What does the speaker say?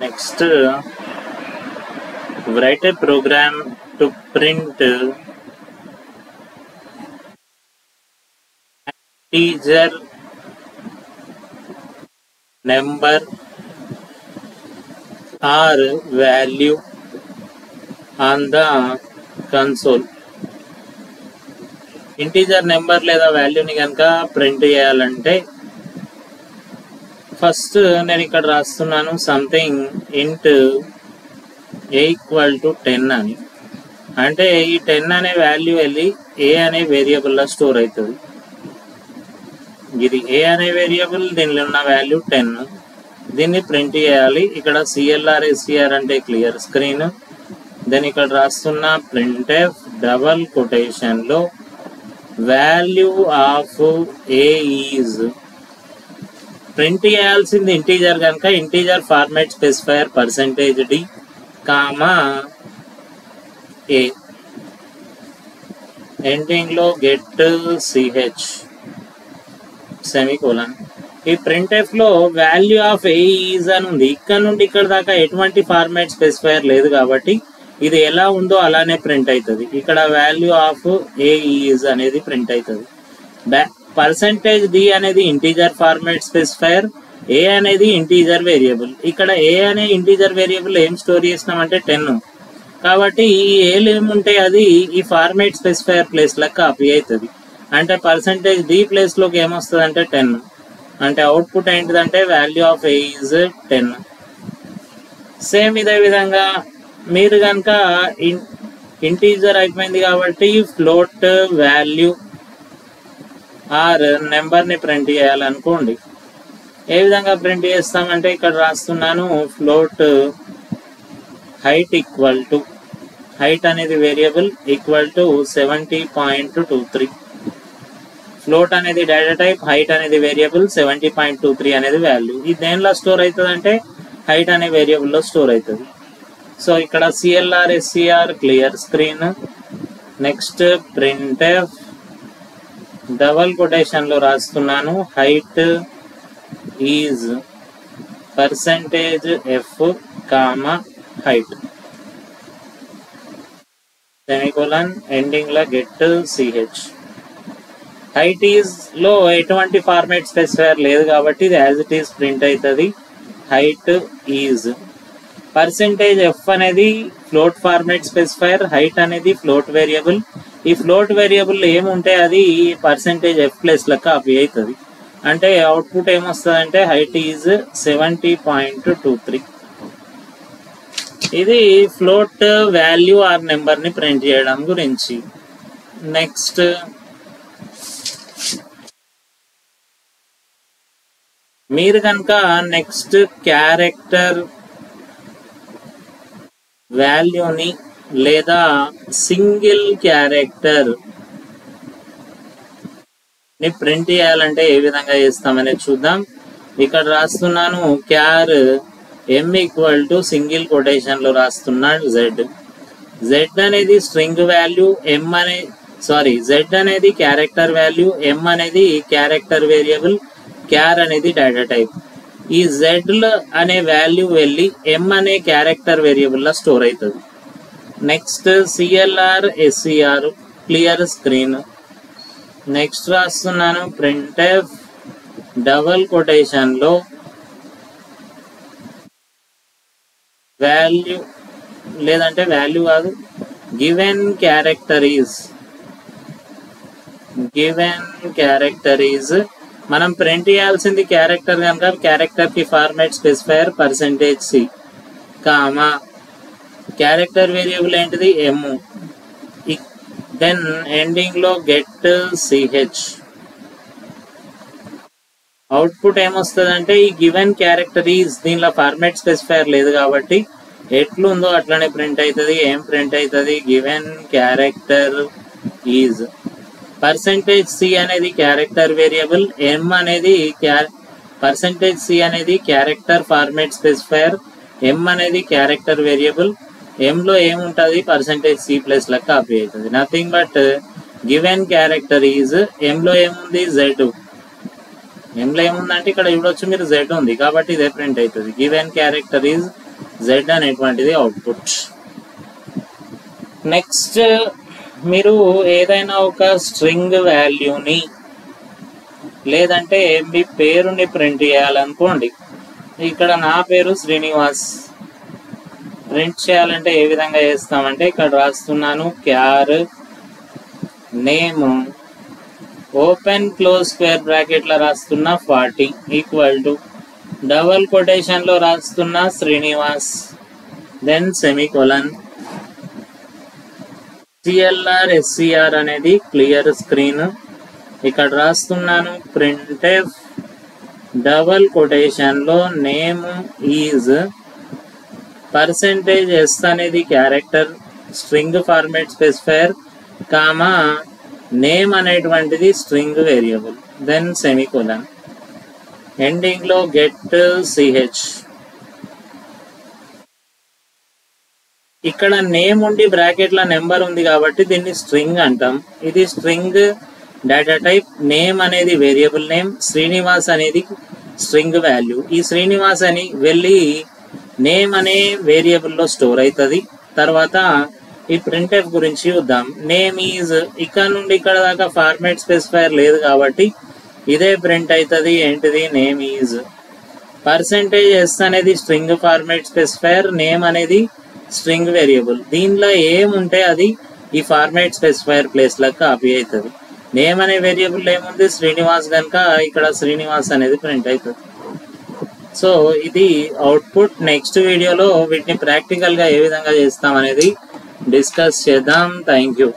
Next, write a program to print integer number or value on the console. Integer number లేదా వాల్యూని కనుక print చేయాలంటే first నేను ఇక్కడ రాస్తున్నాను సంథింగ్ ఇంట్ ఏ ఈక్వల్ టు 10 అని. అంటే ఈ 10 అనే వాల్యూ వెళ్ళి ఏ అనే వేరియబుల్లో స్టోర్ అవుతుంది. ఇది ఏ అనే వేరియబుల్, దీనిలో ఉన్న వాల్యూ 10. దీన్ని ప్రింట్ చేయాలి. ఇక్కడ సిఎల్ఆర్ ఎస్సిఆర్ అంటే క్లియర్ స్క్రీన్. దెన్ ఇక్కడ రాస్తున్న ప్రింట్ఎఫ్ డబల్ కొటేషన్లో value of a is. Print చేయాల్సింది ఇంటీజర్ కనుక integer format specifier %d comma a, ending లో గెట్ సిహెచ్ సెమీకోలన్. ఈ ప్రింట్ఎఫ్ లో వాల్యూ ఆఫ్ ఏ ఈజ్ అని ఉంది. ఇక్కడ నుండి ఇక్కడ దాకా ఎటువంటి ఫార్మాట్ స్పెసిఫైయర్ లేదు కాబట్టి ఇది ఎలా ఉందో అలానే ప్రింట్ అవుతుంది. ఇక్కడ వాల్యూ ఆఫ్ ఏ ఈజ్ అనేది ప్రింట్ అవుతుంది. %d అనేది ఇంటీజర్ ఫార్మాట్ స్పెసిఫైయర్, ఏ అనేది ఇంటీజర్ వేరియబుల్. ఇక్కడ ఏ అనే ఇంటీజర్ వేరియబుల్ ఏం స్టోర్ చేసినామంటే 10. కాబట్టి ఈ ఏలు ఏముంటే అది ఈ ఫార్మాట్ స్పెసిఫైయర్ ప్లేస్ లకు కాపీ అవుతుంది. అంటే %d ప్లేస్ లోకి ఏమొస్తుంది అంటే 10. అంటే అవుట్పుట్ ఏంటిదంటే value of a is 10. Same ఇదే విధంగా మీరు కనుక ఇంటీజర్ అయిపోయింది కాబట్టి ఫ్లోట్ వాల్యూ ఆర్ నెంబర్ని ప్రింట్ చేయాలనుకోండి. ఏ విధంగా ప్రింట్ చేస్తామంటే ఇక్కడ రాస్తున్నాను float height equal to, height అనేది వేరియబుల్, ఈక్వల్ టు 70.23. ఫ్లోట్ అనేది డేటా టైప్, హైట్ అనేది వేరియబుల్, 70.23 అనేది వాల్యూ. ఇది దేనిలో స్టోర్ అవుతుంది అంటే హైట్ అనే వేరియబుల్లో స్టోర్ అవుతుంది. సో ఇక్కడ CLR SCR clear screen. Next printf double quotation లో రాస్తున్నాను height is %f comma height semicolon, ending లో గెట్ సిహెచ్. హైట్ ఈజ్ లో ఎటువంటి ఫార్మాట్ స్పెసిఫైయర్ లేదు కాబట్టి ఇది యాజ్ ఇట్ ఈజ్ ప్రింట్ అవుతుంది. హైట్ ఈజ్ %f అనేది ఫ్లోట్ ఫార్మాట్ స్పెసిఫైయర్, హైట్ అనేది ఫ్లోట్ వేరియబుల్. ఈ ఫ్లోట్ వేరియబుల్ ఏముంటే అది %f ప్లేస్ లెక్క కాపీ అవుతుంది. అంటే అవుట్పుట్ ఏమొస్తుంది అంటే హైట్ ఈజ్ 70.23. ఇది ఫ్లోట్ వాల్యూ ఆర్ నెంబర్ ని ప్రింట్ చేయడం గురించి. నెక్స్ట్ మీరు కనుక నెక్స్ట్ క్యారెక్టర్ వాల్యూని లేదా సింగిల్ క్యారెక్టర్ ని ప్రింట్ చేయాలంటే ఏ విధంగా చేస్తామనేది చూద్దాం. ఇక్కడ రాస్తున్నాను క్యార్ m equal to single quotation లో రాస్తున్నాను z అనేది స్ట్రింగ్ వాల్యూ, z అనేది క్యారెక్టర్ వాల్యూ, m అనేది క్యారెక్టర్ వేరియబుల్, క్యార్ అనేది డేటా టైప్. ఈ z అనే వాల్యూ వెళ్ళి m అనే క్యారెక్టర్ వేరియబుల్ లో స్టోర్ అవుతుంది. Next CLR SCR clear screen. Next రాస్తున్నాను ప్రింట్ఎఫ్ డబల్ కొటేషన్ లో వాల్యూ లేదంటే వాల్యూ కాదు, గివెన్ క్యారెక్టర్ ఈజ్ మనం ప్రింట్ చేయాల్సింది క్యారెక్టర్ కనుక క్యారెక్టర్ కి format specifier %c comma character variable ఏంటిది m, దెన్ ఎండింగ్ లో గెట్ సిహెచ్. అవుట్పుట్ ఏమొస్తుంది అంటే ఈ గివెన్ క్యారెక్టర్ ఈజ్, దీనిలో ఫార్మాట్ స్పెసిఫైయర్ లేదు కాబట్టి ఎట్లుందో అట్లనే ప్రింట్ అవుతుంది. ఏం ప్రింట్ అవుతుంది? Given character is. %c అనేది క్యారెక్టర్ వేరియబుల్, m అనేది %c అనేది క్యారెక్టర్ ఫార్మాట్ స్పెసిఫైయర్, m అనేది క్యారెక్టర్ వేరియబుల్. m లో ఏముంటుంది? %c ప్లస్ లెక్క కాపీ అవుతుంది. Nothing but given character is. m లో ఏముంది? z. m లో ఏముందంటే ఇక్కడ చూడొచ్చు మీరు z ఉంది కాబట్టి ఇదే ప్రింట్ అవుతుంది. గివెన్ క్యారెక్టర్ ఈజ్ z అనేటువంటిది అవుట్పుట్. నెక్స్ట్ మీరు ఏదైనా ఒక స్ట్రింగ్ వాల్యూని లేదంటే మీ పేరుని ప్రింట్ చేయాలనుకోండి. ఇక్కడ నా పేరు శ్రీనివాస్. ప్రింట్ చేయాలంటే ఏ విధంగా చేస్తామంటే ఇక్కడ రాస్తున్నాను char name open close square బ్రాకెట్లో రాస్తున్నా 40 ఈక్వల్ టు డబల్ కొటేషన్లో రాస్తున్నా Srinivas, then semicolon. CLR SCR అనేది క్లియర్ స్క్రీన్. ఇక్కడ రాస్తున్నాను ప్రింట్ఎఫ్ డబల్ కొటేషన్లో నేమ్ ఈజ్ %s అనేది character string format specifier comma name అనేటువంటిది string variable, then semicolon. Ending లో గెట్ ch. ఇక్కడ నేమ్ ఉండి బ్రాకెట్ లో నెంబర్ ఉంది కాబట్టి దీన్ని స్ట్రింగ్ అంటాం. ఇది స్ట్రింగ్ డేటా టైప్. నేమ్ అనేది వేరియబుల్ నేమ్, శ్రీనివాస్ అనేది స్ట్రింగ్ వాల్యూ. ఈ శ్రీనివాస్ అని వెళ్ళి నేమ్ అనే వేరియబుల్ లో స్టోర్ అవుతుంది. తర్వాత ఈ ప్రింట్ఎఫ్ గురించి చూద్దాం. నేమ్ ఈజ్ ఇక్కడ నుండి ఇక్కడ దాకా ఫార్మాట్ స్పెసిఫైయర్ లేదు కాబట్టి ఇదే ప్రింట్ అవుతుంది. ఏంటిది? Name is. %s అనేది స్ట్రింగ్ ఫార్మాట్ స్పెసిఫైయర్, నేమ్ అనేది స్ట్రింగ్ వేరియబుల్. దీనిలో ఏముంటే అది ఈ ఫార్మాట్ స్పెసిఫైయర్ ప్లేస్ లకు కాపీ అవుతుంది. నేమ్ అనే వేరియబుల్ ఏముంది? శ్రీనివాస్ కనుక ఇక్కడ శ్రీనివాస్ అనేది ప్రింట్ అవుతుంది. సో ఇది అవుట్పుట్. నెక్స్ట్ వీడియోలో వీటిని ప్రాక్టికల్ గా ఏ విధంగా చేస్తాం అనేది డిస్కస్ చేద్దాం. Thank you.